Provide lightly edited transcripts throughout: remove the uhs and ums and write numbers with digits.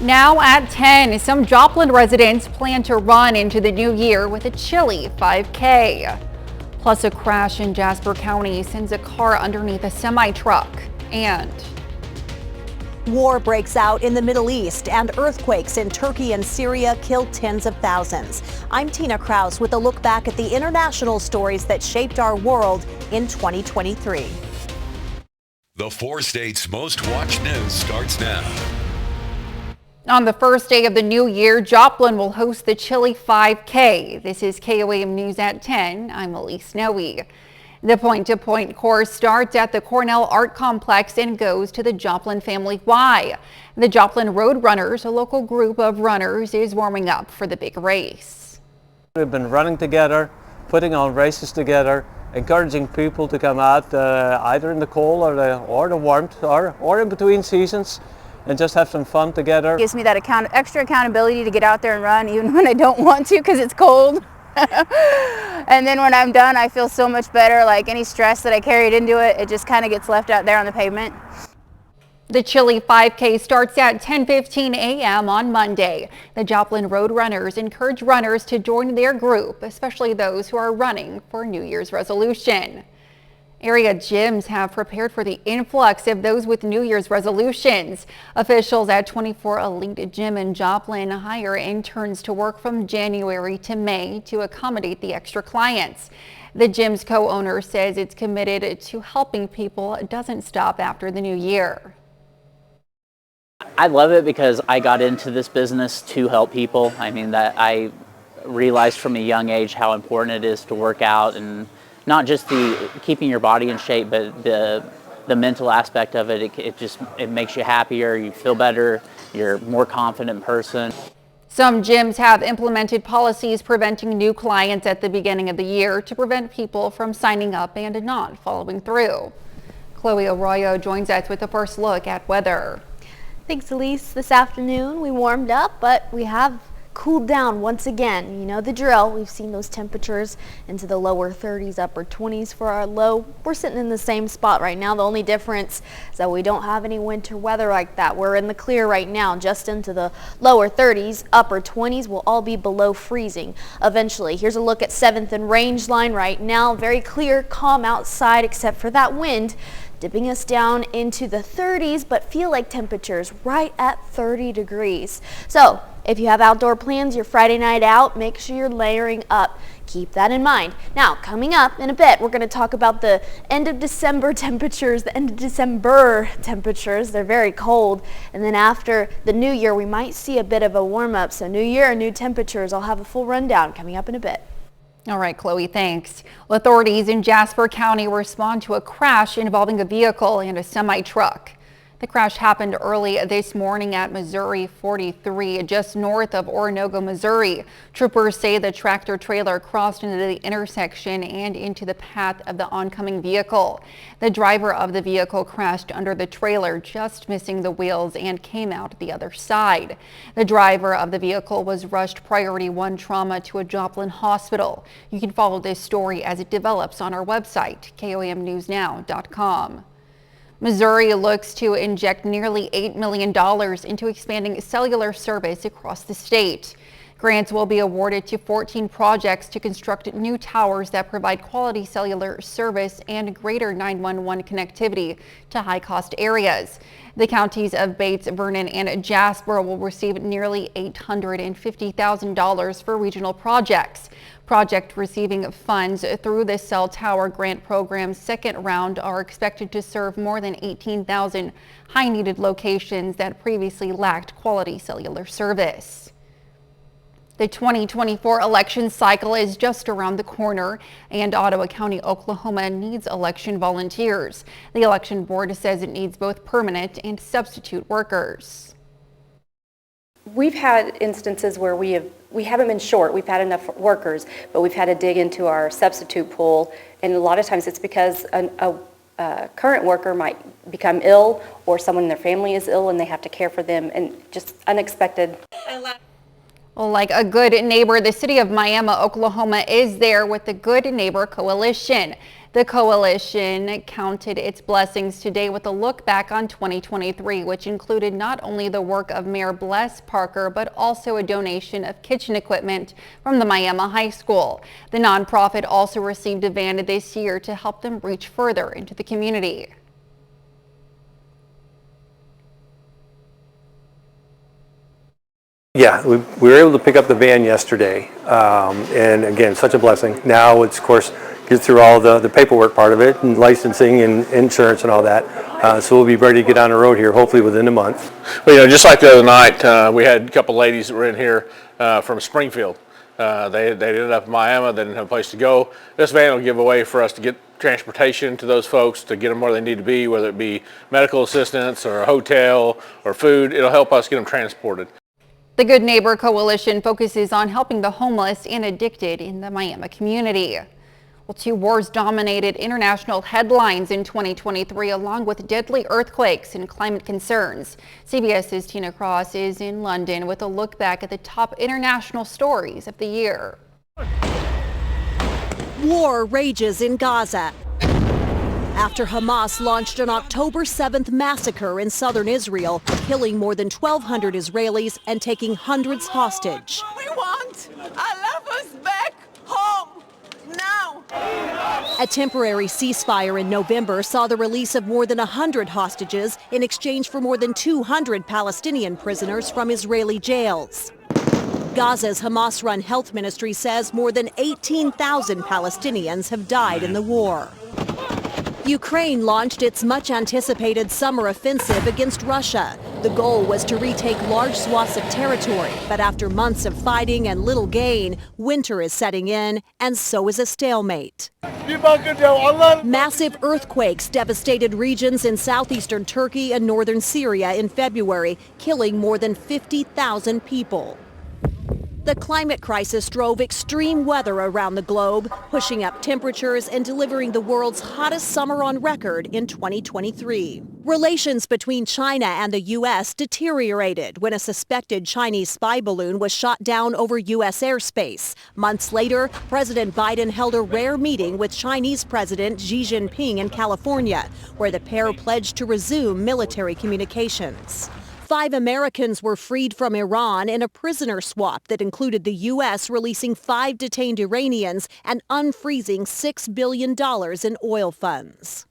Now at 10, some Joplin residents plan to run into the new year with a chilly 5K. Plus, a crash in Jasper County sends a car underneath a semi-truck. And war breaks out in the Middle East, and earthquakes in Turkey and Syria kill tens of thousands. I'm Tina Kraus with a look back at the international stories that shaped our world in 2023. The 4 states' most watched news starts now. On the first day of the new year, Joplin will host the chilly 5K. This is KOAM News at 10. I'm Elise Snowy. The point-to-point course starts at the Cornell Art Complex and goes to the Joplin Family Y. The Joplin Road Runners, a local group of runners, is warming up for the big race. We've been running together, putting on races together, encouraging people to come out either in the cold or the warmth or in between seasons, and just have some fun together. It gives me that extra accountability to get out there and run even when I don't want to because it's cold. And then when I'm done, I feel so much better. Like any stress that I carried into it, it just kind of gets left out there on the pavement. The chilly 5K starts at 10:15 a.m. on Monday. The Joplin Road Runners encourage runners to join their group, especially those who are running for New Year's resolution. Area gyms have prepared for the influx of those with New Year's resolutions. Officials at 24 Elite Gym in Joplin hire interns to work from January to May to accommodate the extra clients. The gym's co-owner says it's committed to helping people. It doesn't stop after the new year. I love it because I got into this business to help people. I mean, that I realized from a young age how important it is to work out, and not just the keeping your body in shape, but the mental aspect of it. It makes you happier, you feel better, you're a more confident person. Some gyms have implemented policies preventing new clients at the beginning of the year to prevent people from signing up and not following through. Chloe Arroyo joins us with the first look at weather. Thanks, Elise. This afternoon we warmed up, but we have cooled down once again. You know the drill. We've seen those temperatures into the lower 30s, upper 20s for our low. We're sitting in the same spot right now. The only difference is that we don't have any winter weather like that. We're in the clear right now, just into the lower 30s, upper 20s. Will all be below freezing eventually. Here's a look at 7th and Range Line right now. Very clear, calm outside except for that wind dipping us down into the 30s, but feel like temperatures right at 30 degrees. So if you have outdoor plans, your Friday night out, make sure you're layering up. Keep that in mind. Now, coming up in a bit, we're going to talk about the end of December temperatures, the end of December temperatures. They're very cold. And then after the new year, we might see a bit of a warm up. So new year, new temperatures. I'll have a full rundown coming up in a bit. All right, Chloe, thanks. Authorities in Jasper County respond to a crash involving a vehicle and a semi-truck. The crash happened early this morning at Missouri 43, just north of Oronogo, Missouri. Troopers say the tractor trailer crossed into the intersection and into the path of the oncoming vehicle. The driver of the vehicle crashed under the trailer, just missing the wheels, and came out the other side. The driver of the vehicle was rushed Priority 1 trauma to a Joplin hospital. You can follow this story as it develops on our website, KOAMnewsnow.com. Missouri looks to inject nearly $8 million into expanding cellular service across the state. Grants will be awarded to 14 projects to construct new towers that provide quality cellular service and greater 911 connectivity to high-cost areas. The counties of Bates, Vernon, and Jasper will receive nearly $850,000 for regional projects. Projects receiving funds through the Cell Tower Grant Program's second round are expected to serve more than 18,000 high-needed locations that previously lacked quality cellular service. The 2024 election cycle is just around the corner, and Ottawa County, Oklahoma needs election volunteers. The election board says it needs both permanent and substitute workers. We've had instances where we haven't been short. We've had enough workers, but we've had to dig into our substitute pool, and a lot of times it's because a current worker might become ill, or someone in their family is ill and they have to care for them, and just unexpected. Well, like a good neighbor, the city of Miami, Oklahoma is there with the Good Neighbor Coalition. The coalition counted its blessings today with a look back on 2023, which included not only the work of Mayor Bless Parker, but also a donation of kitchen equipment from the Miami High School. The nonprofit also received a van this year to help them reach further into the community. Yeah, we were able to pick up the van yesterday, and again, such a blessing. Now it's, of course, get through all the paperwork part of it, and licensing and insurance and all that. So we'll be ready to get on the road here, hopefully within a month. Well, just like the other night, we had a couple ladies that were in here from Springfield. They ended up in Miami. They didn't have a place to go. This van will give a way for us to get transportation to those folks, to get them where they need to be, whether it be medical assistance or a hotel or food. It'll help us get them transported. The Good Neighbor Coalition focuses on helping the homeless and addicted in the Miami community. Well, 2 wars dominated international headlines in 2023, along with deadly earthquakes and climate concerns. CBS's Tina Cross is in London with a look back at the top international stories of the year. War rages in Gaza after Hamas launched an October 7th massacre in southern Israel, killing more than 1,200 Israelis and taking hundreds hostage. We want our lovers back home now. A temporary ceasefire in November saw the release of more than 100 hostages in exchange for more than 200 Palestinian prisoners from Israeli jails. Gaza's Hamas-run health ministry says more than 18,000 Palestinians have died in the war. Ukraine launched its much-anticipated summer offensive against Russia. The goal was to retake large swaths of territory, but after months of fighting and little gain, winter is setting in, and so is a stalemate. Massive earthquakes devastated regions in southeastern Turkey and northern Syria in February, killing more than 50,000 people. The climate crisis drove extreme weather around the globe, pushing up temperatures and delivering the world's hottest summer on record in 2023. Relations between China and the U.S. deteriorated when a suspected Chinese spy balloon was shot down over U.S. airspace. Months later, President Biden held a rare meeting with Chinese President Xi Jinping in California, where the pair pledged to resume military communications. 5 Americans were freed from Iran in a prisoner swap that included the U.S. releasing 5 detained Iranians and unfreezing $6 billion in oil funds.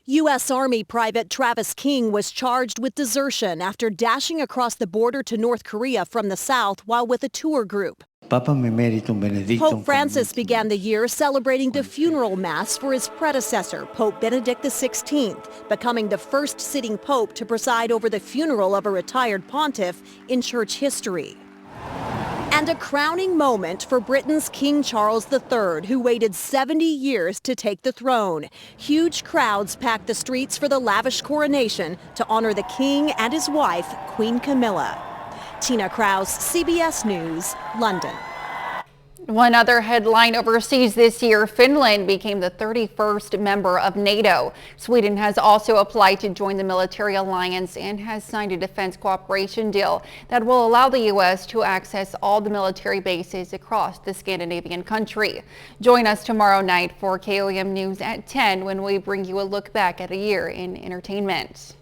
U.S. Army Private Travis King was charged with desertion after dashing across the border to North Korea from the south while with a tour group. Pope Francis began the year celebrating the funeral mass for his predecessor, Pope Benedict XVI, becoming the first sitting pope to preside over the funeral of a retired pontiff in church history. And a crowning moment for Britain's King Charles III, who waited 70 years to take the throne. Huge crowds packed the streets for the lavish coronation to honor the king and his wife, Queen Camilla. Tina Kraus, CBS News, London. One other headline overseas this year, Finland became the 31st member of NATO. Sweden has also applied to join the military alliance and has signed a defense cooperation deal that will allow the U.S. to access all the military bases across the Scandinavian country. Join us tomorrow night for KOAM News at 10 when we bring you a look back at a year in entertainment.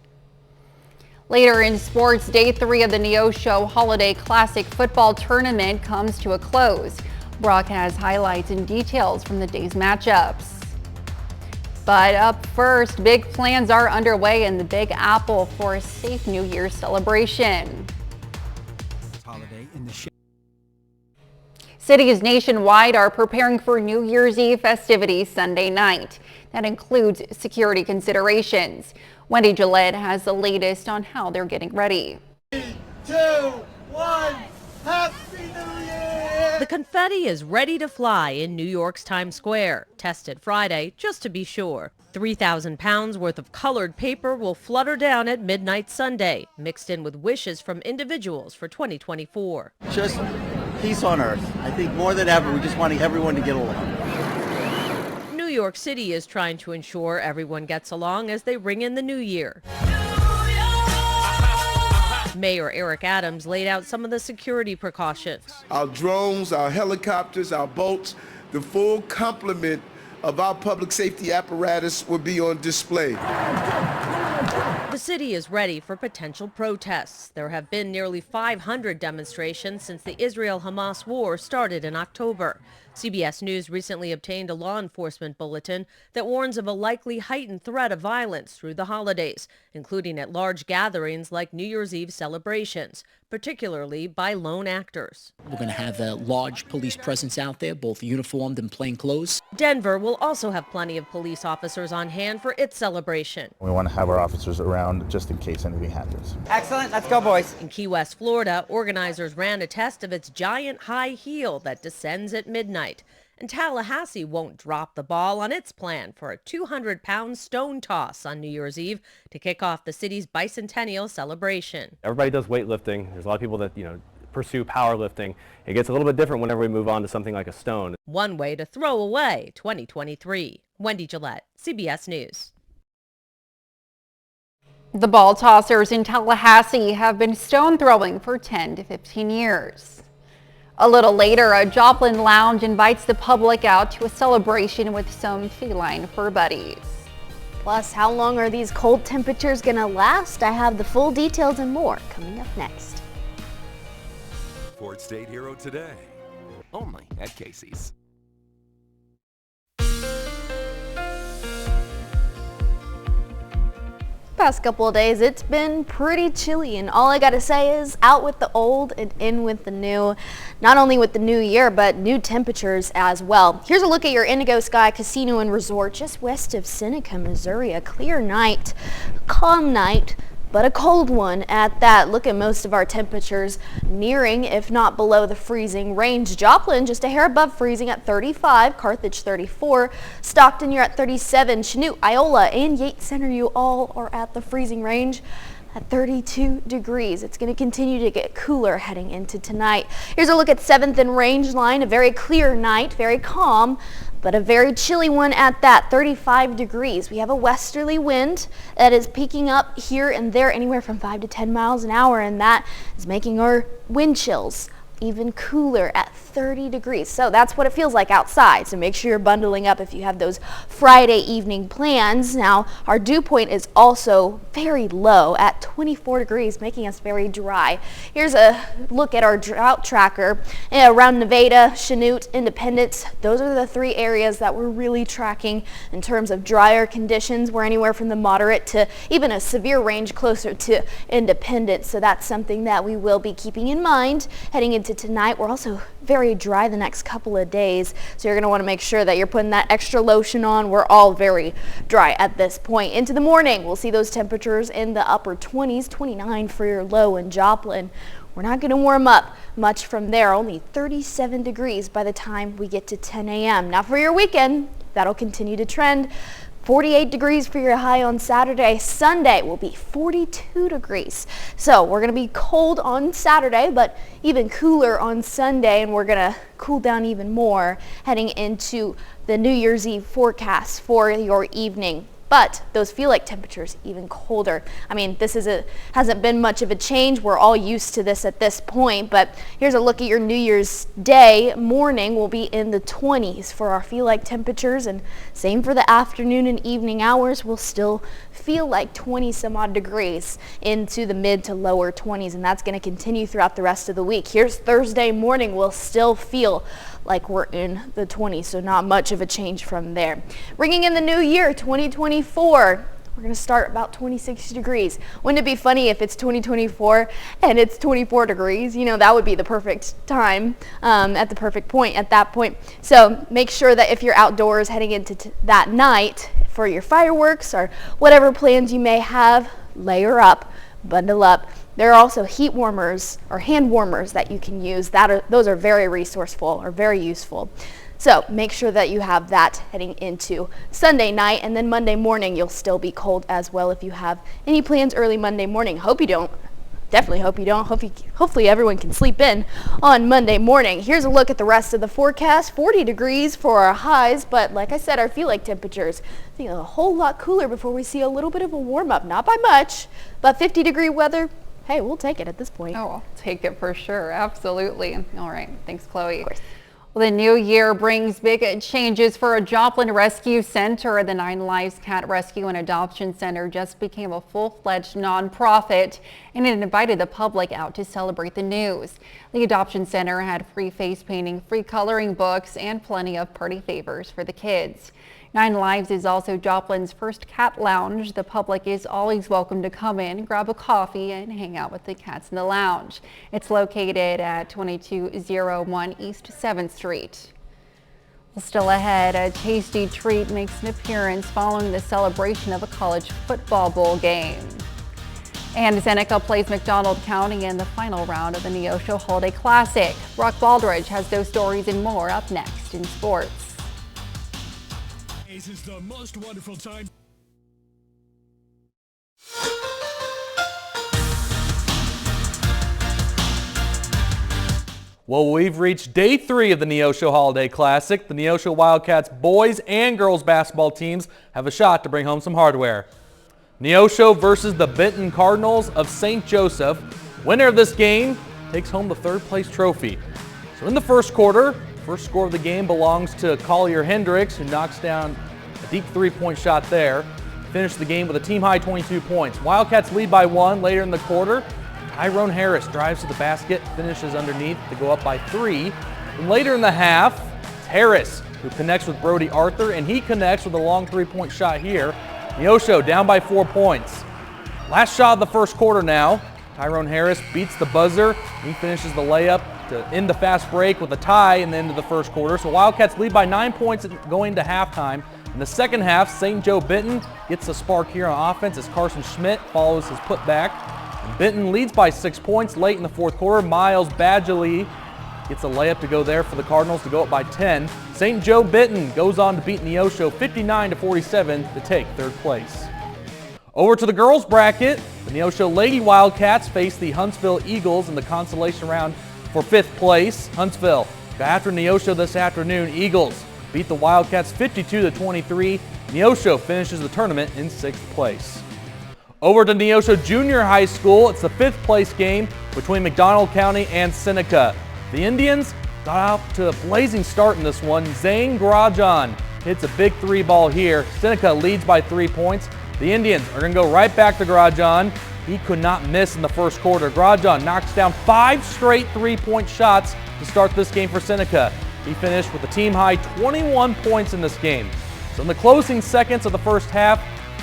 Later in sports, Day 3 of the Neosho Holiday Classic football tournament comes to a close. Brock has highlights and details from the day's matchups. But up first, big plans are underway in the Big Apple for a safe New Year's celebration. Cities nationwide are preparing for New Year's Eve festivities Sunday night. That includes security considerations. Wendy Gillette has the latest on how they're getting ready. 3, 2, 1, Happy New Year! The confetti is ready to fly in New York's Times Square. Tested Friday, just to be sure. 3,000 pounds worth of colored paper will flutter down at midnight Sunday, mixed in with wishes from individuals for 2024. Just peace on earth. I think more than ever, we just want everyone to get along. New York City is trying to ensure everyone gets along as they ring in the new year. Mayor Eric Adams laid out some of the security precautions. Our drones, our helicopters, our boats, the full complement of our public safety apparatus will be on display. The city is ready for potential protests. There have been nearly 500 demonstrations since the Israel-Hamas war started in October. CBS News recently obtained a law enforcement bulletin that warns of a likely heightened threat of violence through the holidays, including at large gatherings like New Year's Eve celebrations, particularly by lone actors. We're going to have a large police presence out there, both uniformed and plain clothes. Denver will also have plenty of police officers on hand for its celebration. We want to have our officers around just in case anything happens. Excellent. Let's go, boys. In Key West, Florida, organizers ran a test of its giant high heel that descends at midnight. And Tallahassee won't drop the ball on its plan for a 200-pound stone toss on New Year's Eve to kick off the city's bicentennial celebration. Everybody does weightlifting. There's a lot of people that, pursue powerlifting. It gets a little bit different whenever we move on to something like a stone. One way to throw away 2023. Wendy Gillette, CBS News. The ball tossers in Tallahassee have been stone throwing for 10 to 15 years. A little later, a Joplin lounge invites the public out to a celebration with some feline fur buddies. Plus, how long are these cold temperatures gonna last? I have the full details and more coming up next. Fort State Hero today, only at Casey's. Past couple of days it's been pretty chilly, and all I gotta say is out with the old and in with the new. Not only with the new year, but new temperatures as well. Here's a look at your Indigo Sky Casino and Resort just west of Seneca, Missouri. A clear night, calm night, but a cold one at that. Look at most of our temperatures nearing, if not below, the freezing range. Joplin just a hair above freezing at 35, Carthage 34, Stockton you're at 37, Chanute, Iola, and Yates Center, you all are at the freezing range at 32 degrees. It's going to continue to get cooler heading into tonight. Here's a look at 7th and Rangeline. A very clear night, very calm, but a very chilly one at that, 35 degrees. We have a westerly wind that is peaking up here and there, anywhere from 5 to 10 miles an hour, and that is making our wind chills even cooler at 30 degrees. So that's what it feels like outside. So make sure you're bundling up if you have those Friday evening plans. Now, our dew point is also very low at 24 degrees, making us very dry. Here's a look at our drought tracker around Nevada, Chanute, Independence. Those are the 3 areas that we're really tracking in terms of drier conditions. We're anywhere from the moderate to even a severe range closer to Independence. So that's something that we will be keeping in mind heading into tonight. We're also very dry the next couple of days, so you're going to want to make sure that you're putting that extra lotion on. We're all very dry at this point. Into the morning, we'll see those temperatures in the upper 20s, 29 for your low in Joplin. We're not going to warm up much from there, only 37 degrees by the time we get to 10 a.m. Now for your weekend, that'll continue to trend. 48 degrees for your high on Saturday. Sunday will be 42 degrees. So we're going to be cold on Saturday, but even cooler on Sunday, and we're going to cool down even more heading into the New Year's Eve forecast for your evening. But those feel like temperatures even colder. I mean, this hasn't been much of a change. We're all used to this at this point, but here's a look at your New Year's Day morning. Will be in the 20s for our feel like temperatures, and same for the afternoon and evening hours. We'll still feel like 20 some odd degrees into the mid to lower 20s, and that's going to continue throughout the rest of the week. Here's Thursday morning. We'll still feel like we're in the 20s, so not much of a change from there. Bringing in the new year, 2024. We're going to start about 26 degrees. Wouldn't it be funny if it's 2024 and it's 24 degrees? You know, that would be the perfect time, at the perfect point at that point. So make sure that if you're outdoors heading into that night for your fireworks or whatever plans you may have, layer up, bundle up. There are also heat warmers or hand warmers that you can use. Those are very resourceful or very useful. So make sure that you have that heading into Sunday night, and then Monday morning you'll still be cold as well if you have any plans early Monday morning. Hope you don't. Definitely hope you don't. Hopefully everyone can sleep in on Monday morning. Here's a look at the rest of the forecast. 40 degrees for our highs, but like I said, our feel like temperatures a whole lot cooler before we see a little bit of a warm up. Not by much, but 50-degree weather. Hey, we'll take it at this point. Oh, I'll take it for sure. Absolutely. All right. Thanks, Chloe. Of course. Well, the new year brings big changes for a Joplin Rescue Center. The 9 Lives Cat Rescue and Adoption Center just became a full-fledged nonprofit, and it invited the public out to celebrate the news. The Adoption Center had free face painting, free coloring books, and plenty of party favors for the kids. 9 Lives is also Joplin's first cat lounge. The public is always welcome to come in, grab a coffee, and hang out with the cats in the lounge. It's located at 2201 East 7th Street. Well, still ahead, a tasty treat makes an appearance following the celebration of a college football bowl game. And Seneca plays McDonald County in the final round of the Neosho Holiday Classic. Brock Baldridge has those stories and more up next in sports. This is the most wonderful time. Well, we've reached day 3 of the Neosho Holiday Classic. The Neosho Wildcats boys and girls basketball teams have a shot to bring home some hardware. Neosho versus the Benton Cardinals of St. Joseph. Winner of this game takes home the 3rd place trophy. So in the first quarter, first score of the game belongs to Collier Hendricks, who knocks down a deep 3-point shot there. Finished the game with a team-high 22 points. Wildcats lead by 1 later in the quarter. Tyrone Harris drives to the basket, finishes underneath to go up by 3. And later in the half, it's Harris who connects with Brody Arthur, and he connects with a long 3-point shot here. Neosho down by 4 points. Last shot of the first quarter now. Tyrone Harris beats the buzzer. He finishes the layup to end the fast break with a tie in the end of the first quarter. So Wildcats lead by 9 points going to halftime. In the second half, St. Joe Benton gets a spark here on offense as Carson Schmidt follows his putback. And Benton leads by 6 points late in the fourth quarter. Miles Badgley gets a layup to go there for the Cardinals to go up by 10. St. Joe Benton goes on to beat Neosho 59-47 to take 3rd place. Over to the girls bracket, the Neosho Lady Wildcats face the Huntsville Eagles in the consolation round for 5th place. Huntsville got after Neosho this afternoon. Eagles beat the Wildcats 52-23. Neosho finishes the tournament in 6th place. Over to Neosho Junior High School, it's the 5th place game between McDonald County and Seneca. The Indians got off to a blazing start in this one. Zane Grajan hits a big 3 ball here. Seneca leads by 3 points. The Indians are going to go right back to Grajan. He could not miss in the first quarter. Grajan knocks down 5 straight 3-point shots to start this game for Seneca. He finished with a team-high 21 points in this game. So in the closing seconds of the first half,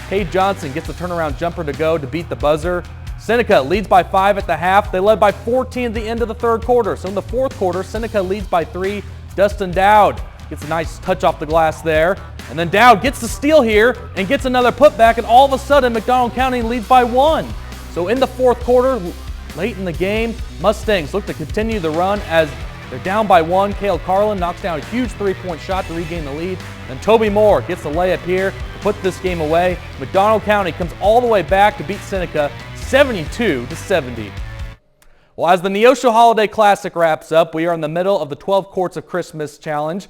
Cade Johnson gets the turnaround jumper to go to beat the buzzer. Seneca leads by 5 at the half. They led by 14 at the end of the third quarter. So in the fourth quarter, Seneca leads by 3. Dustin Dowd gets a nice touch off the glass there. And then Dowd gets the steal here and gets another putback, and all of a sudden McDonald County leads by 1. So in the fourth quarter, late in the game, Mustangs look to continue the run as they're down by 1. Cale Carlin knocks down a huge 3-point shot to regain the lead. And Toby Moore gets the layup here to put this game away. McDonald County comes all the way back to beat Seneca 72-70. Well, as the Neosho Holiday Classic wraps up, we are in the middle of the 12 Courts of Christmas Challenge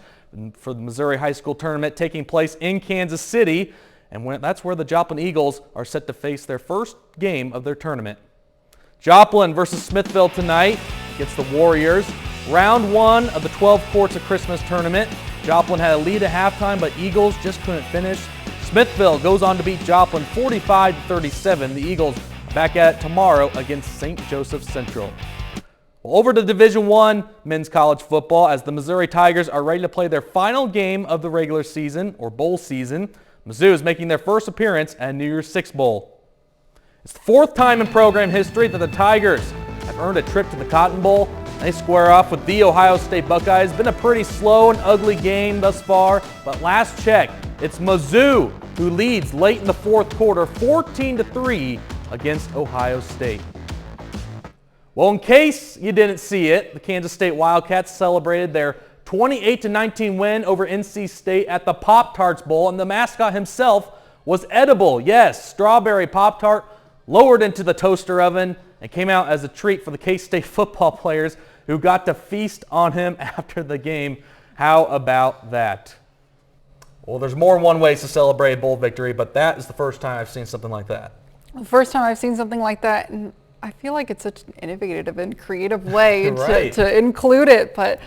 for the Missouri High School Tournament taking place in Kansas City. And that's where the Joplin Eagles are set to face their first game of their tournament. Joplin versus Smithville tonight against the Warriors. Round 1 of the 12 Courts of Christmas Tournament. Joplin had a lead at halftime, but Eagles just couldn't finish. Smithville goes on to beat Joplin 45-37. The Eagles back at it tomorrow against St. Joseph Central. Well, over to Division I men's college football as the Missouri Tigers are ready to play their final game of the regular season, or bowl season. Mizzou is making their first appearance at New Year's Six Bowl. It's the 4th time in program history that the Tigers have earned a trip to the Cotton Bowl. They square off with the Ohio State Buckeyes. Been a pretty slow and ugly game thus far, but last check, it's Mizzou who leads late in the fourth quarter, 14-3 against Ohio State. Well, in case you didn't see it, the Kansas State Wildcats celebrated their 28-19 win over NC State at the Pop-Tarts Bowl, and the mascot himself was edible. Yes, strawberry Pop-Tart lowered into the toaster oven and came out as a treat for the K-State football players who got to feast on him after the game. How about that? Well, there's more than one way to celebrate a bowl victory, but that is the first time I've seen something like that. The first time I've seen something like that, and I feel like it's such an innovative and creative way Right. to include it, but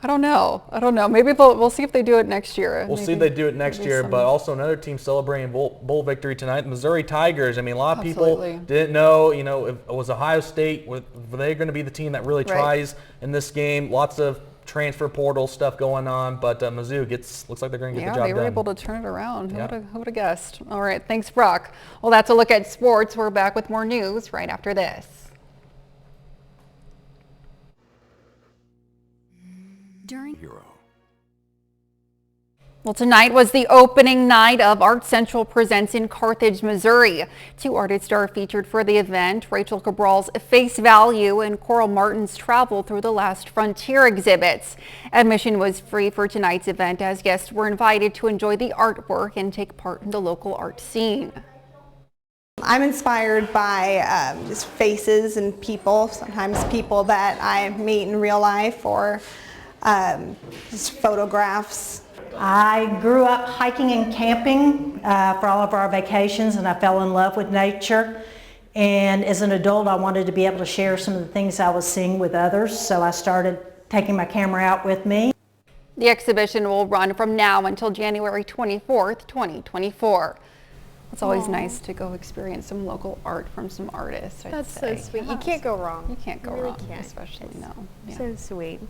I don't know. Maybe we'll see if they do it next year. We'll see if they do it next year, but also another team celebrating bowl victory tonight, Missouri Tigers. I mean, a lot of people didn't know, if it was Ohio State, were they going to be the team that really tries in this game? Lots of transfer portal stuff going on, but Mizzou looks like they're going to get the job done. Yeah, they were able to turn it around. Who would have guessed? All right, thanks, Brock. Well, that's a look at sports. We're back with more news right after this. Well, tonight was the opening night of Art Central Presents in Carthage, Missouri. 2 artists are featured for the event: Rachel Cabral's Face Value and Coral Martin's Travel Through the Last Frontier exhibits. Admission was free for tonight's event, as guests were invited to enjoy the artwork and take part in the local art scene. I'm inspired by just faces and people, sometimes people that I meet in real life, or just photographs. I grew up hiking and camping for all of our vacations, and I fell in love with nature. And as an adult, I wanted to be able to share some of the things I was seeing with others, so I started taking my camera out with me. The exhibition will run from now until January 24th, 2024. It's always nice to go experience some local art from some artists. That's so sweet. You can't go wrong. You can't go really wrong, can't. especially So sweet.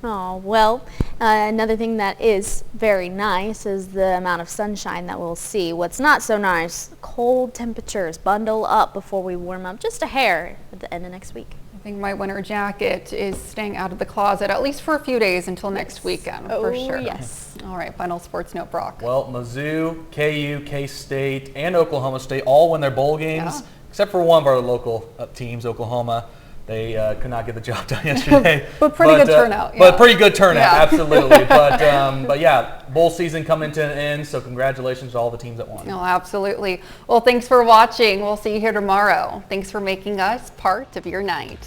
Oh, well, another thing that is very nice is the amount of sunshine that we'll see. What's not so nice, cold temperatures. Bundle up before we warm up just a hair at the end of next week. I think my winter jacket is staying out of the closet at least for a few days until next weekend, for sure. Yes. All right, final sports note, Brock. Well, Mizzou, KU, K-State, and Oklahoma State all win their bowl games, except for one of our local teams, Oklahoma. They could not get the job done yesterday. But pretty good turnout. But pretty good turnout, absolutely. But yeah, bowl season coming to an end, so congratulations to all the teams that won. No, absolutely. Well, thanks for watching. We'll see you here tomorrow. Thanks for making us part of your night.